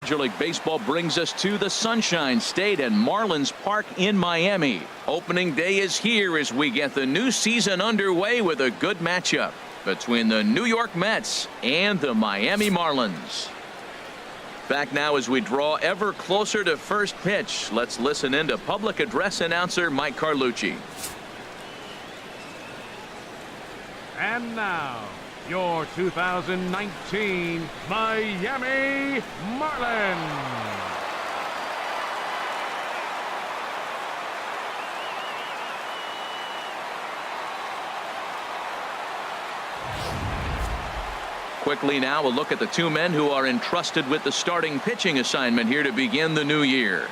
Major League Baseball brings us to the Sunshine State and Marlins Park in Miami. Opening day is here as we get the new season underway with a good matchup between the New York Mets and the Miami Marlins. Back now as we draw ever closer to first pitch. Let's listen in to public address announcer Mike Carlucci. And now, your 2019 Miami Marlins. Quickly now, a look at the two men who are entrusted with the starting pitching assignment here to begin the new year.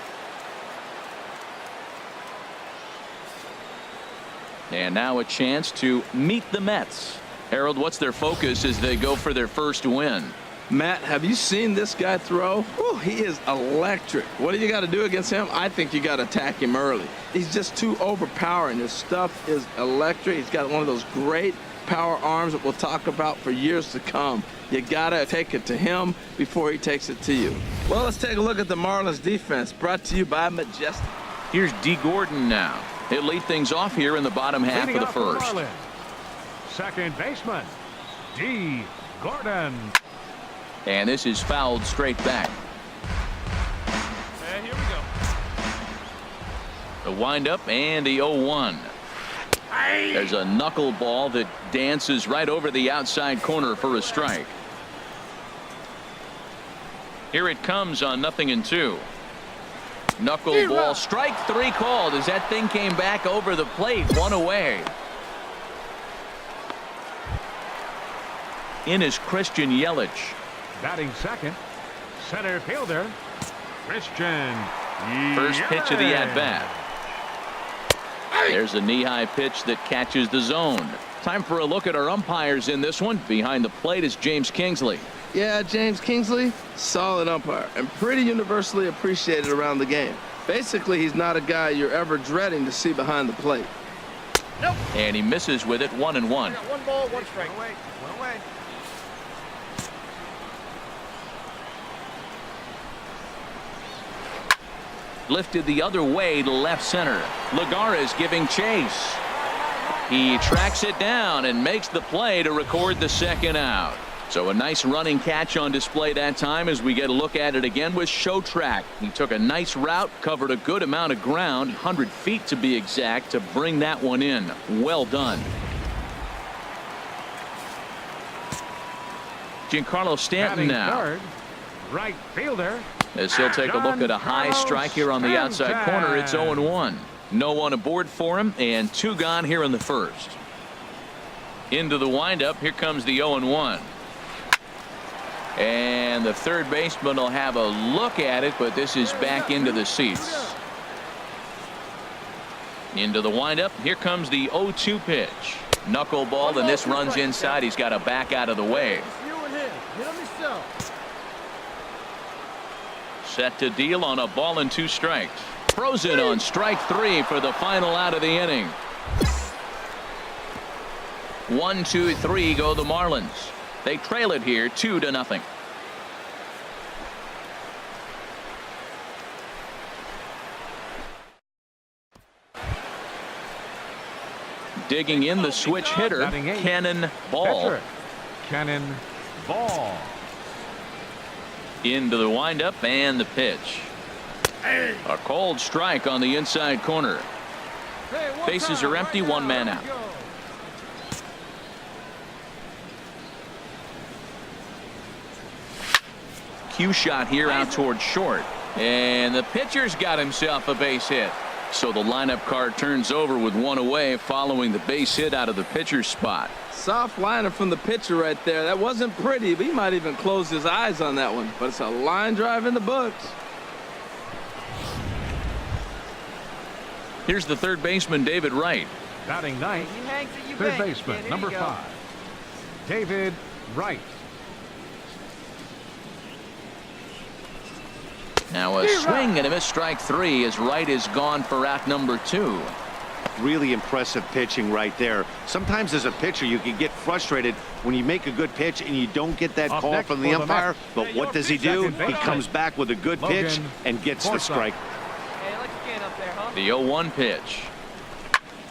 And now a chance to meet the Mets. Harold, what's their focus as they go for their first win? Matt, have you seen this guy throw? Whew, he is electric. What do you got to do against him? I think you got to attack him early. He's just too overpowering. His stuff is electric. He's got one of those great power arms that we'll talk about for years to come. You got to take it to him before he takes it to you. Well, let's take a look at the Marlins defense, brought to you by Majestic. Here's D. Gordon now. He'll lead things off here in the bottom half of the first. Second baseman, D. Gordon. And this is fouled straight back. And here we go. The windup and the 0-1. There's a knuckleball that dances right over the outside corner for a strike. Here it comes on 0-2. Knuckleball, strike three called as that thing came back over the plate, one away. In is Christian Yelich. Batting second, center fielder, Christian First pitch of the at-bat. There's a knee-high pitch that catches the zone. Time for a look at our umpires in this one. Behind the plate is James Kingsley. Yeah, James Kingsley, solid umpire and pretty universally appreciated around the game. Basically, he's not a guy you're ever dreading to see behind the plate. Nope. And he misses with it, 1-1. One ball, one strike. One away. Lifted the other way to left center. Lagares giving chase. He tracks it down and makes the play to record the second out. So a nice running catch on display that time as we get a look at it again with Showtrack. He took a nice route, covered a good amount of ground, 100 feet to be exact, to bring that one in. Well done. Giancarlo Stanton now. Third, right fielder. As he'll take a look at a high strike here on the outside corner. It's 0-1. No one aboard for him and two gone here in the first. Into the windup. Here comes the 0-1. And the third baseman will have a look at it, but this is back into the seats. Into the windup. Here comes the 0-2 pitch. Knuckleball, and this runs inside. He's got to back out of the way. Set to deal on a ball and 2 strikes. Frozen on strike 3 for the final out of the inning. 1, 2, 3 go the Marlins. They trail it here 2-0. Digging in the switch hitter, Cannon Ball. Cannon Ball. Into the windup and the pitch. A cold strike on the inside corner. Bases are empty, one man out. Cue shot here out towards short. And the pitcher's got himself a base hit. So the lineup card turns over with one away following the base hit out of the pitcher's spot. Soft liner from the pitcher right there. That wasn't pretty, but he might even close his eyes on that one. But it's a line drive in the books. Here's the third baseman, David Wright. Batting ninth, third baseman, number 5, David Wright. Now a swing and a miss, strike 3 as Wright is gone for out number 2. really impressive pitching right there. Sometimes as a pitcher, you can get frustrated when you make a good pitch and you don't get that Up call next from the for the umpire. Mets. But what does he do? Second He baseman. comes back with a good pitch Logan and gets the Forsythe. strike. Hey, I like your can up there, huh? The 0-1 pitch.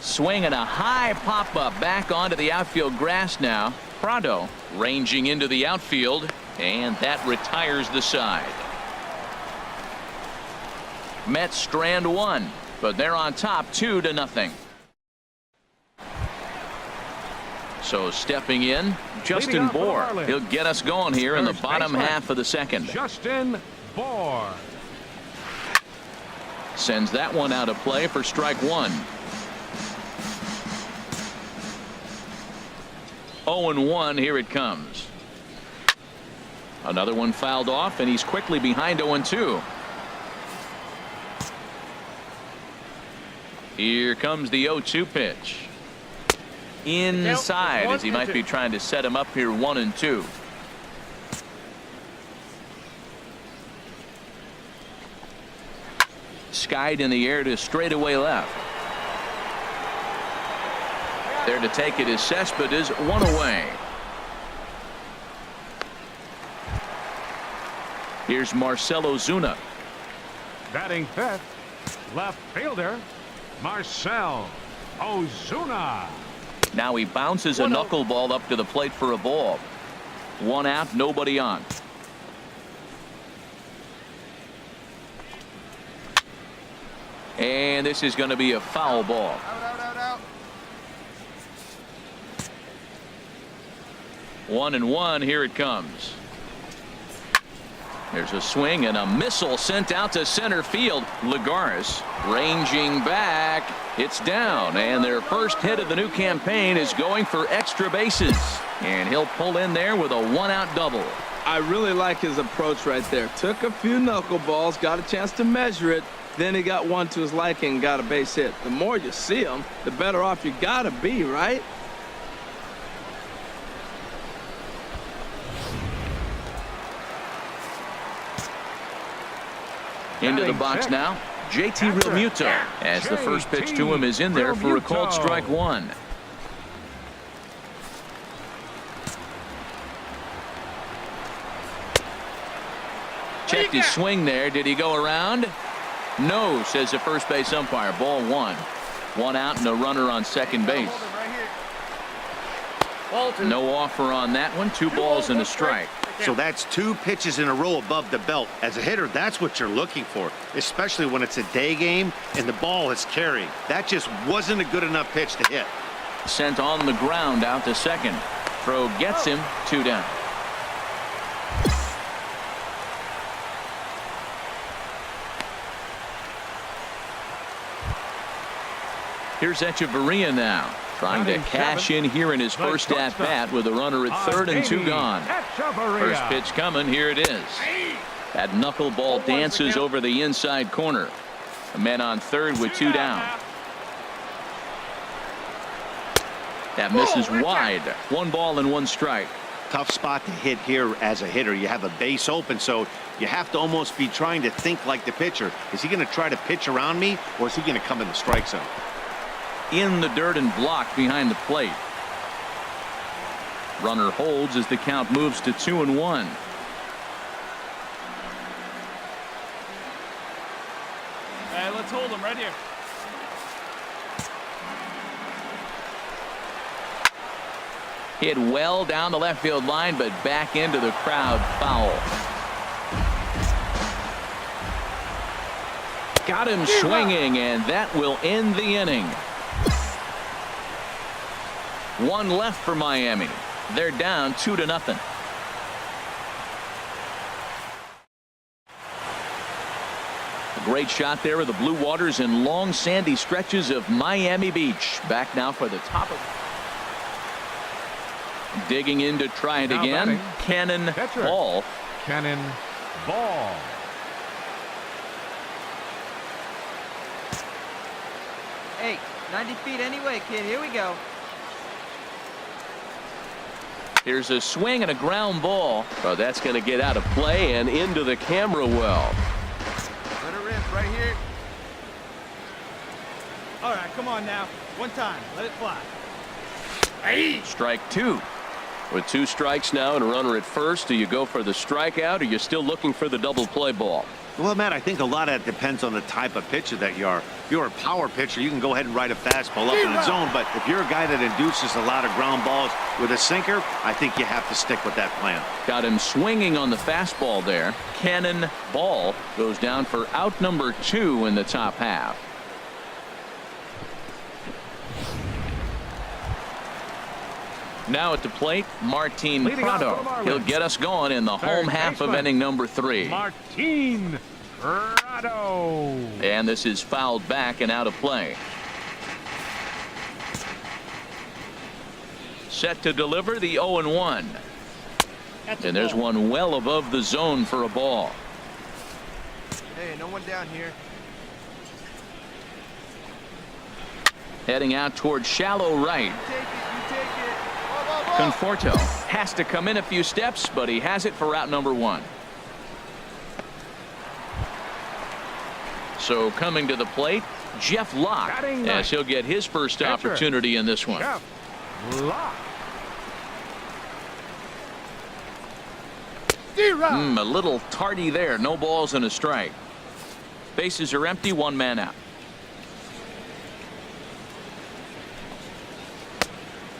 Swing and a high pop-up back onto the outfield grass now. Prado ranging into the outfield, and that retires the side. Mets strand one, but they're on top 2-0. So stepping in, Justin off for the Bour. Marlins. He'll get us going here in the First bottom baseman. half of the second. Justin Bour. Sends that one out of play for strike one. 0-1, here it comes. Another one fouled off, and he's quickly behind 0-2. Here comes the 0-2 pitch. Inside, as he might be trying to set him up here 1-2. Skied in the air to straightaway left. There to take it is Cespedes, one away. Here's Marcell Ozuna. Batting fifth, left fielder, Marcell Ozuna. Now he bounces a knuckleball up to the plate for a ball. One out, nobody on. And this is going to be a foul ball. Out. 1-1, here it comes. There's a swing and a missile sent out to center field. Lagares ranging back. It's down, and their first hit of the new campaign is going for extra bases. And he'll pull in there with a one-out double. I really like his approach right there. Took a few knuckleballs, got a chance to measure it, then he got one to his liking and got a base hit. The more you see him, the better off you gotta be, right? Into the Batting box sixth, now, JT Realmuto, as the first pitch to him is in there for a called strike one. Checked his swing there. Did he go around? No, says the first base umpire. Ball one. One out and a runner on second base. No offer on that one. Two balls and a strike. So that's two pitches in a row above the belt. As a hitter, that's what you're looking for, especially when it's a day game and the ball is carrying. That just wasn't a good enough pitch to hit. Sent on the ground out to second. Throw gets him, two down. Here's Echeverria now, trying to cash in here in his first at-bat with a runner at third and two gone. First pitch coming, here it is. That knuckleball dances over the inside corner. A man on third with two down. That misses wide. One ball and one strike. Tough spot to hit here as a hitter. You have a base open, so you have to almost be trying to think like the pitcher. Is he going to try to pitch around me, or is he going to come in the strike zone? In the dirt and blocked behind the plate. Runner holds as the count moves to 2-1. Hey, let's hold him right here. Hit well down the left field line, but back into the crowd, foul. Got him swinging, and that will end the inning. One left for Miami. They're down 2-0. A great shot there of the blue waters and long sandy stretches of Miami Beach. Back now for the top of. Digging in to try it Now again. batting, Cannon catcher. Ball. Cannon Ball. Hey, 90 feet anyway, kid. Here we go. Here's a swing and a ground ball. Oh, that's going to get out of play and into the camera well. Let her rip right here. All right, come on now. One time. Let it fly. Strike two. With 2 strikes now and a runner at first, do you go for the strikeout or you're still looking for the double play ball? Well, Matt, I think a lot of that depends on the type of pitcher that you are. If you're a power pitcher, you can go ahead and ride a fastball up in the zone. But if you're a guy that induces a lot of ground balls with a sinker, I think you have to stick with that plan. Got him swinging on the fastball there. Cannon ball goes down for out number 2 in the top half. Now at the plate, Martin Leading off Prado. for the Marlins. He'll get us going in the home half of baseman, inning number 3. Martin Prado. And this is fouled back and out of play. Set to deliver the 0-1. And there's one well above the zone for a ball. Hey, no one down here. Heading out toward shallow right. Take it, you take it. Conforto has to come in a few steps, but he has it for route number 1. So coming to the plate, Jeff Locke, Batting as right. he'll get his first Catcher. opportunity in this one. Jeff Locke. A little tardy there. No balls and a strike. Bases are empty. 1 man out.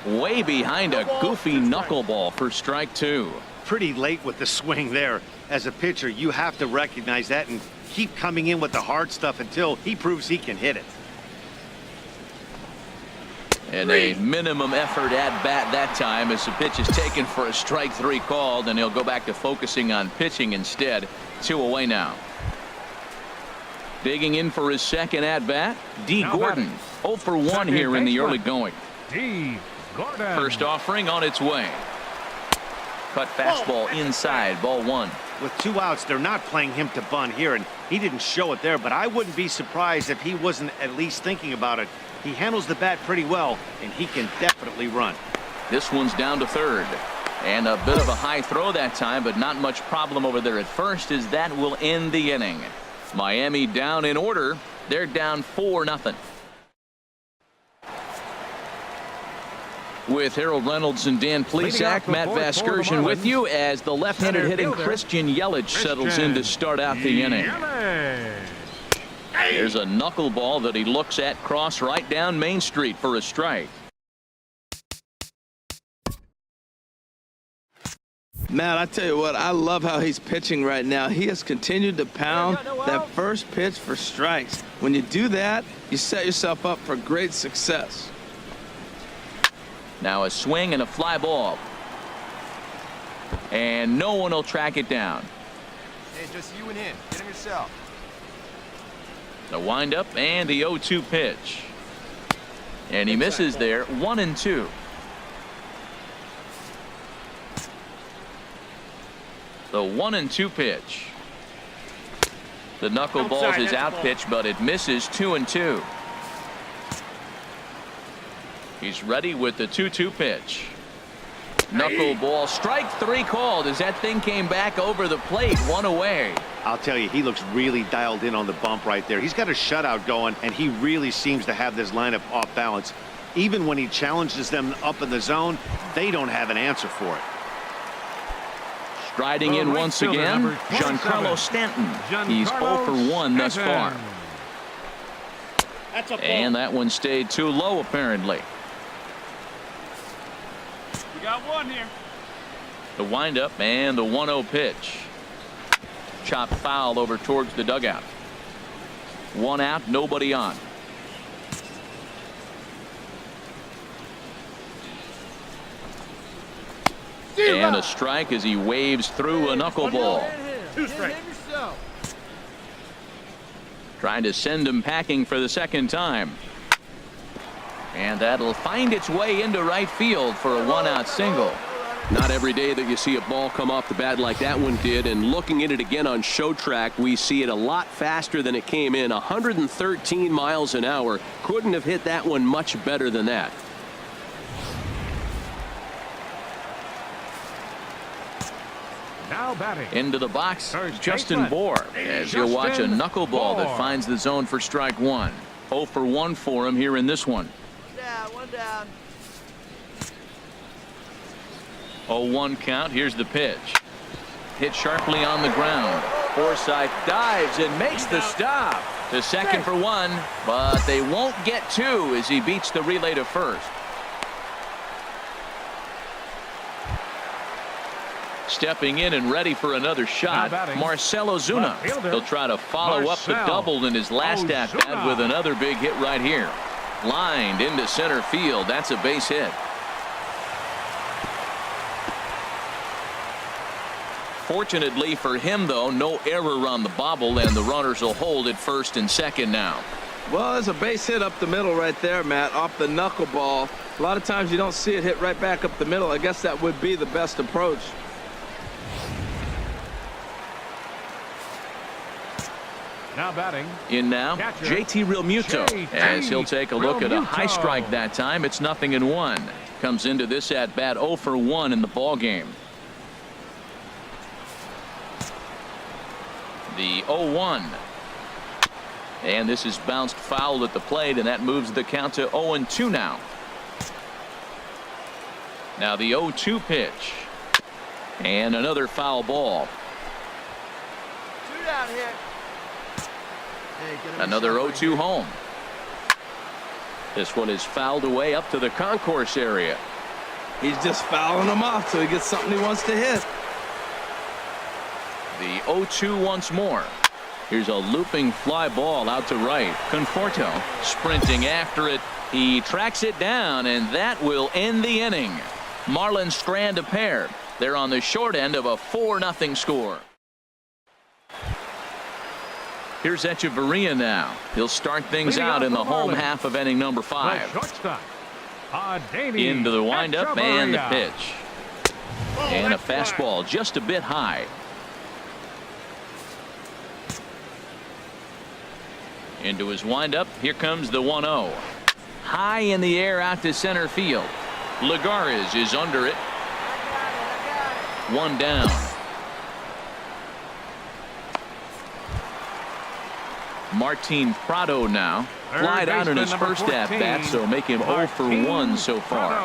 Way behind a goofy knuckleball for strike 2. Pretty late with the swing there. As a pitcher, you have to recognize that and keep coming in with the hard stuff until he proves he can hit it. And a minimum effort at bat that time as the pitch is taken for a strike 3 called, and he'll go back to focusing on pitching instead. 2 away now. Digging in for his second at bat, D. Now Gordon. batting. 0 for 1 Second here in the baseman. early going. D. Gordon. First offering on its way. Cut fastball inside, ball 1. With 2 outs, they're not playing him to bunt here, and he didn't show it there, but I wouldn't be surprised if he wasn't at least thinking about it. He handles the bat pretty well, and he can definitely run. This one's down to third. And a bit of a high throw that time, but not much problem over there at first, as that will end the inning. Miami down in order. They're down 4-0. With Harold Reynolds and Dan Leading off Plesac, the Matt board for the Vasgersian with Marlins, you as the left-handed center hitting fielder, Christian Yelich settles in to start out the inning. Yelich. There's a knuckleball that he looks at cross right down Main Street for a strike. Matt, I tell you what, I love how he's pitching right now. He has continued to pound that first pitch for strikes. When you do that, you set yourself up for great success. Now a swing and a fly ball. And no one will track it down. Hey, just you and him. Get him yourself. The windup and the 0-2 pitch. And he misses there. 1-2. The 1-2 pitch. The knuckleball is his out pitch, but it misses. 2-2. He's ready with the 2-2 pitch. Knuckleball, strike 3 called as that thing came back over the plate. 1 away. I'll tell you, he looks really dialed in on the bump right there. He's got a shutout going, and he really seems to have this lineup off balance. Even when he challenges them up in the zone, they don't have an answer for it. Striding The in right once fielder, again, number 27, Giancarlo Stanton. He's 0 Giancarlo for 1 thus far. Stanton. And that one stayed too low, apparently. We got one here. The windup and the 1-0 pitch. Chopped foul over towards the dugout. 1 out, nobody on. And a strike as he waves through a knuckleball. Two strikes. Hit him yourself. Trying to send him packing for the second time. And that'll find its way into right field for a 1-out single. Not every day that you see a ball come off the bat like that one did, and looking at it again on Show Track, we see it a lot faster than it came in. 113 miles an hour. Couldn't have hit that one much better than that. Now batting. Into the box, First Justin baseman, Bohr, as you'll watch a Justin knuckleball that Bohr. finds the zone for strike 1. 0 for 1 for him here in this one. One down. 0-1 count. Here's the pitch. Hit sharply on the ground. Forsythe dives and makes the stop. To second for 1, but they won't get 2 as he beats the relay to first. Stepping in and ready for another shot, Marcell Ozuna. He'll try to follow up the double in his last at-bat with another big hit right here. Lined into center field. That's a base hit. Fortunately for him, though, no error on the bobble, and the runners will hold at first and second now. Well, there's a base hit up the middle right there, Matt, off the knuckleball. A lot of times you don't see it hit right back up the middle. I guess that would be the best approach. Now batting. In now, JT Realmuto. As he'll take a look at a high strike that time. It's 0-1. Comes into this at-bat 0 for 1 in the ball game. The 0-1. And this is bounced foul at the plate, and that moves the count to 0-2 now. Now the 0-2 pitch. And another foul ball. 2 down here. Another 0-2 home. This one is fouled away up to the concourse area. He's just fouling them off so he gets something he wants to hit. The 0-2 once more. Here's a looping fly ball out to right. Conforto sprinting after it. He tracks it down, and that will end the inning. Marlins strand a pair. They're on the short end of a 4-0 score. Here's Echeverria now. He'll start things out in the home half of inning number 5. Into the windup and the pitch. And a fastball just a bit high. Into his windup. Here comes the 1-0. High in the air out to center field. Lagares is under it. 1 down. Martin Prado now. Flied out in his first at-bat, so make him 0 for 1 so far.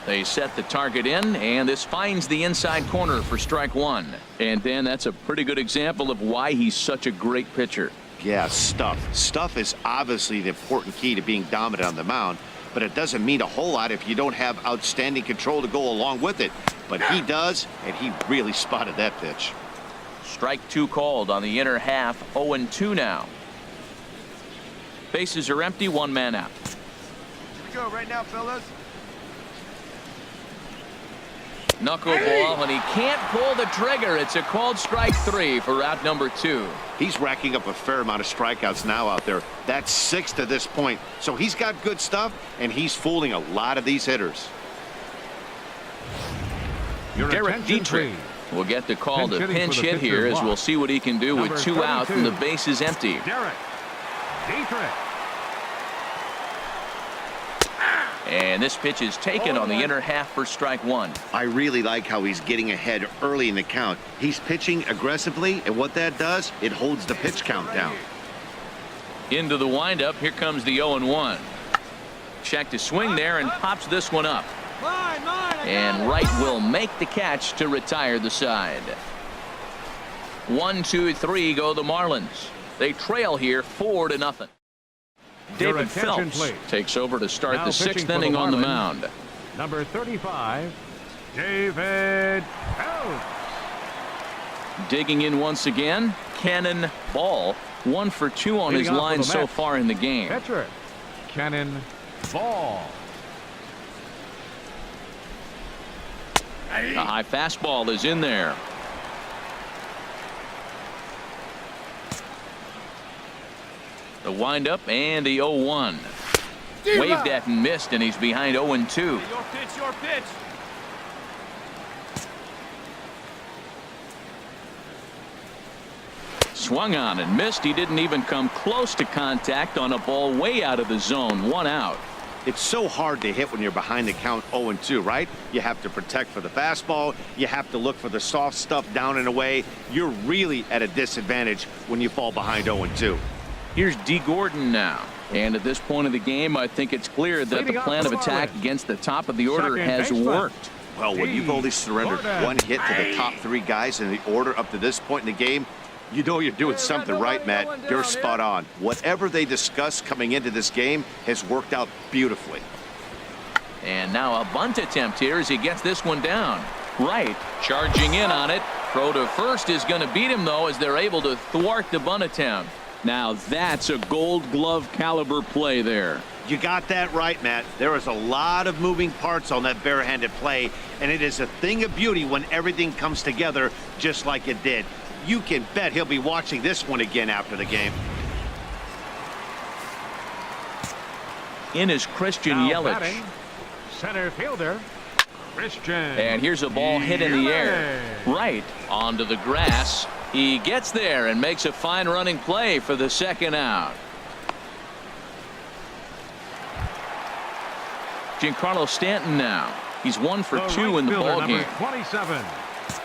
They set the target in, and this finds the inside corner for strike 1. And Dan, that's a pretty good example of why he's such a great pitcher. Yeah, stuff. Stuff is obviously the important key to being dominant on the mound, but it doesn't mean a whole lot if you don't have outstanding control to go along with it. But he does, and he really spotted that pitch. Strike 2 called on the inner half. 0-2 now. Bases are empty. 1 man out. Here we go right now, fellas. Knuckleball, and he can't pull the trigger. It's a called strike 3 for out number 2. He's racking up a fair amount of strikeouts now out there. That's 6 to this point. So he's got good stuff, and he's fooling a lot of these hitters. Derek Dietrich will get the call to pinch hit here, as we'll see what he can do with 2 out and the base is empty. Derek Dietrich. And this pitch is taken on the inner half for strike 1. I really like how he's getting ahead early in the count. He's pitching aggressively, and what that does, it holds the pitch count down. Into the windup. Here comes the 0-1. Check to swing there and pops this one up. And Wright will make the catch to retire the side. 1, 2, 3 go the Marlins. They trail here 4-0. David Phelps takes over to start the 6th inning on the mound. Number 35, David Phelps. Digging in once again, Cannon Ball. 1 for 2 on his line so far in the game. Catcher, Cannon Ball. A high fastball is in there. The windup and the 0-1. Waved at and missed, and he's behind 0-2. Your pitch, your pitch. Swung on and missed. He didn't even come close to contact on a ball way out of the zone. 1 out. It's so hard to hit when you're behind the count 0-2, right? You have to protect for the fastball. You have to look for the soft stuff down and away. You're really at a disadvantage when you fall behind 0-2. Here's D. Gordon now. And at this point of the game, I think it's clear that the plan of attack against the top of the order has worked. Well, when you've only surrendered one hit to the top 3 guys in the order up to this point in the game, you know you're doing something right, Matt. You're spot on. Whatever they discussed coming into this game has worked out beautifully. And now a bunt attempt here as he gets this one down. Right, charging in on it. Throw to first is going to beat him, though, as they're able to thwart the bunt attempt. Now that's a Gold Glove caliber play there. You got that right, Matt. There is a lot of moving parts on that barehanded play, and it is a thing of beauty when everything comes together just like it did. You can bet he'll be watching this one again after the game. In is Christian Now Yelich. batting, center fielder, Christian. And here's a ball hit in the air. Right onto the grass. He gets there and makes a fine running play for the second out. Giancarlo Stanton now. He's 1 for 2 in the ball game. 27,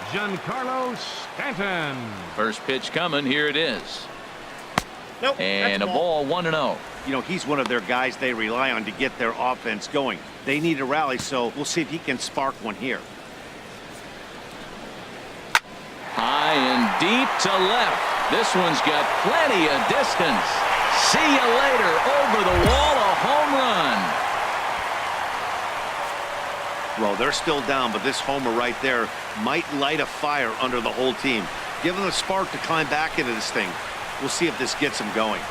Giancarlo Stanton. First pitch coming. Here it is. Nope, and a ball 1-0. You know, he's one of their guys they rely on to get their offense going. They need a rally, so we'll see if he can spark one here. High and deep to left. This one's got plenty of distance. See you later. Over the wall, a home run. Well, they're still down, but this homer right there might light a fire under the whole team. Give them a spark to climb back into this thing. We'll see if this gets them going.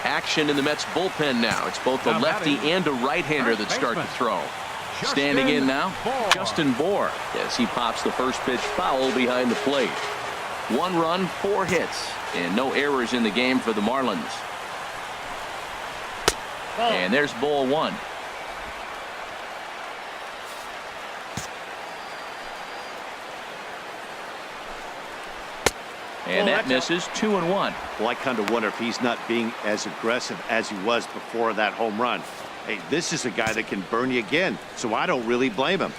Action in the Mets bullpen now. It's both a lefty and a right-hander that start to throw. Standing in now, Justin Bour, as he pops the first pitch foul behind the plate. 1 run, 4 hits, and no errors in the game for the Marlins. And there's ball 1. And that misses. 2-1. Well, I kind of wonder if he's not being as aggressive as he was before that home run. Hey, this is a guy that can burn you again, so I don't really blame him.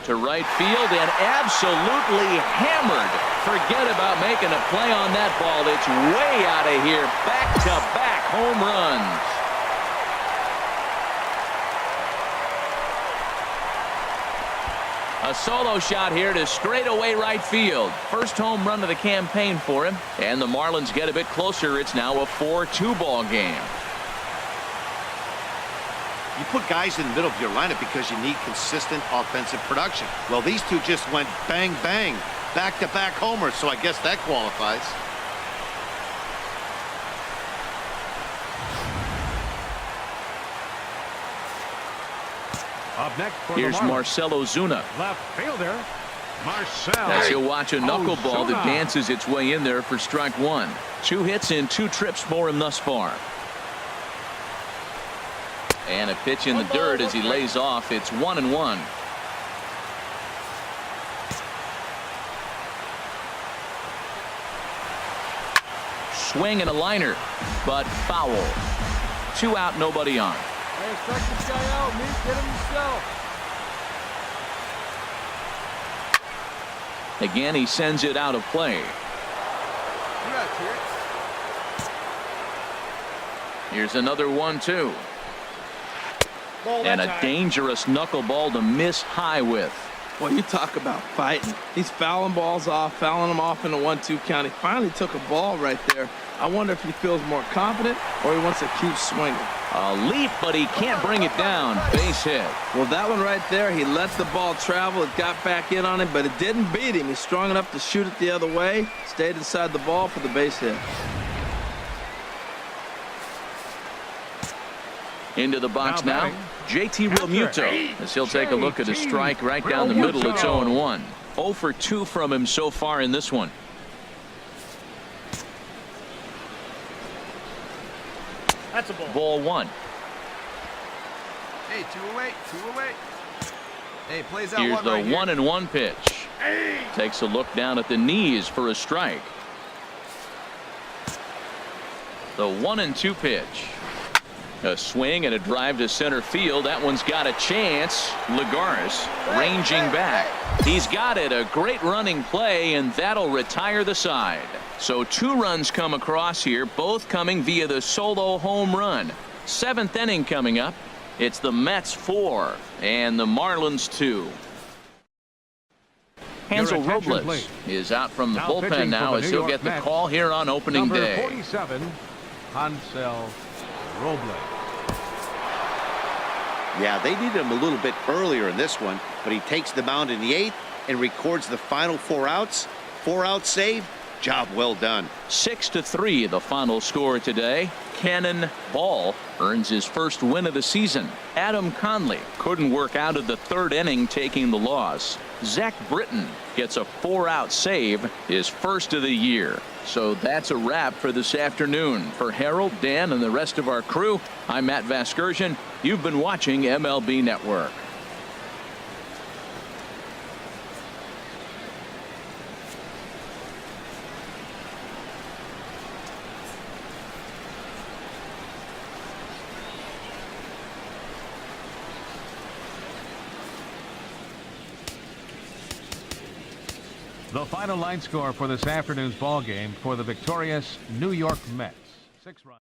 To right field and absolutely hammered. Forget about making a play on that ball. It's way out of here. Back-to-back home runs. A solo shot here to straightaway right field. First home run of the campaign for him. And the Marlins get a bit closer. It's now a 4-2 ball game. You put guys in the middle of your lineup because you need consistent offensive production. Well, these two just went bang, bang, back-to-back homers, so I guess that qualifies. Up next for Here's the Marlins, Marcell Ozuna. left fielder, Marcell. As you'll watch a knuckleball that Ozuna. dances its way in there for strike 1. 2 hits and 2 trips for him thus far. And a pitch in the dirt as he lays off. It's 1-1. Swing and a liner, but foul. 2 out, nobody on. Hey, strike this guy out, man. Get him yourself. Again, he sends it out of play. Here's another 1-2. And a dangerous knuckleball to miss high with. Well, you talk about fighting. He's fouling balls off, fouling them off in the 1-2 count. He finally took a ball right there. I wonder if he feels more confident or he wants to keep swinging. A leap, but he can't bring it down. Base hit. Well, that one right there, he let the ball travel. It got back in on him, but it didn't beat him. He's strong enough to shoot it the other way. Stayed inside the ball for the base hit. Into the box Now now, JT Realmuto, as he'll take a look at a strike right down the middle. It's 0-1. 0 for 2 from him so far in this one. That's a ball. Ball 1. Hey, 2 away, 2 away. Hey, plays out Here's one the right here. 1-1 pitch. Takes a look down at the knees for a strike. The 1-2 pitch. A swing and a drive to center field. That one's got a chance. Lagares ranging back. He's got it. A great running play, and that'll retire the side. So 2 runs come across here, both coming via the solo home run. 7th inning coming up. It's the Mets 4 and the Marlins 2. Hansel Your attention, Robles please. is out from the Now bullpen pitching now for the as New he'll York get the Mets, call here on opening Number day. 47, Hansel Robles. Yeah, they needed him a little bit earlier in this one, but he takes the mound in the 8th and records the final 4 outs. 4-out save. Job well done. 6-3 the final score today. Cannon Ball earns his first win of the season. Adam Conley couldn't work out of the 3rd inning, taking the loss. Zach Britton gets a 4-out save, his first of the year. So that's a wrap for this afternoon. For Harold, Dan, and the rest of our crew, I'm Matt Vasgersian. You've been watching MLB Network. The final line score for this afternoon's ball game for the victorious New York Mets. 6 runs.